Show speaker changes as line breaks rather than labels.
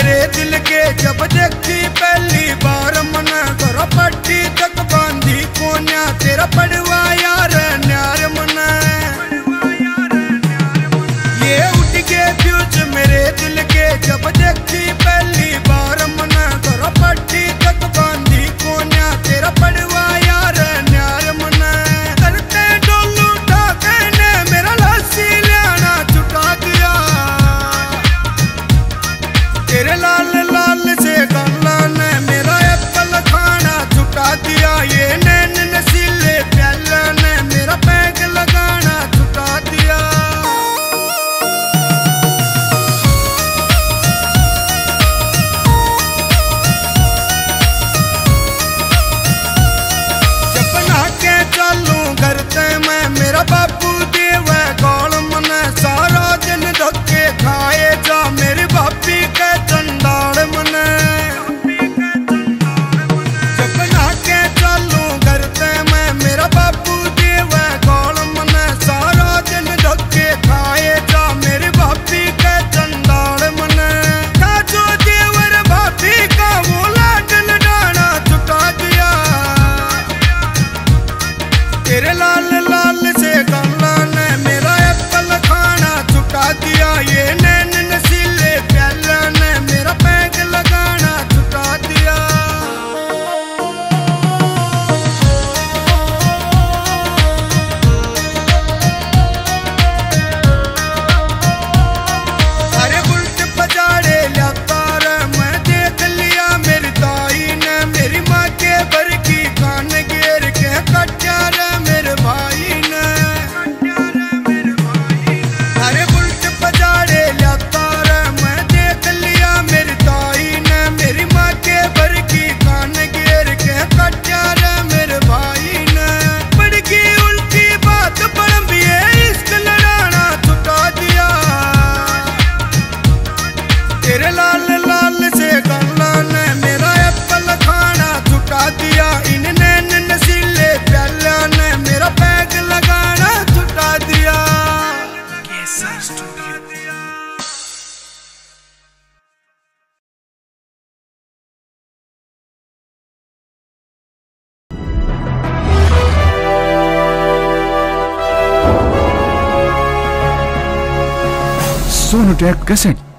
मेरे दिल के जब देखी पहली बार मन घर पट्टी तक बांधी कोन्या तेरा पड़वा यार न्यार मन ये उठ के फ्यूज मेरे दिल के जब देखी पहली बार मन घर पट्टी तक बांधी कोन्या तेरा पड़वा यार न्यार मन करते डोलू ढाके ने मेरा लासी लियाना छुटा दिया तेरे लाल लाल से गल्ला ने मेरा एप्पल खाना छुटा दिया ये नैन नसीले प्याला ने मेरा पैग लगाना छुटा दिया जब नहा चलू घर ते मैं मेरा बापू देव गौल मन सारा दिन धक्के खाए जा मेरी भाभी के चंडाल मन जब नहा चलू घर ते मैं मेरा बापू देव गौल मन सारा दिन धक्के खाए जा मेरी भाभी के चंडाल मन जो देवर भाभी का वो लाडल डाना छुटा दिया तेरे लाल लाल से गल्ला ने मेरा एप्पल खाना छुटा दिया ये नैन नसीले प्याला ने मेरा पैग लगाना छुटा दिया अरे उल्ट पजाड़े लाता रे मैं देख लिया मेरी ताई ने मेरी माँ के भर की कान घेर के कट्या रे मेरे भाई ने अरे उल्ट पजाड़े लाता रे मैं देख लिया मेरी ताई ने मेरी माँ के भर की कान घेर के कट्या रे मेरे भाई ने बड़ की उल्टी बात बड़म्बी इश्क लड़ाना छुटा दिया तेरे लाल लाल से गल्ला ने मेरा एप्पल खाना छुटा दिया इन नैन नसीले प्याला ने मेरा पैग लगाना छुटा दिया
सोनोटेक कैसेट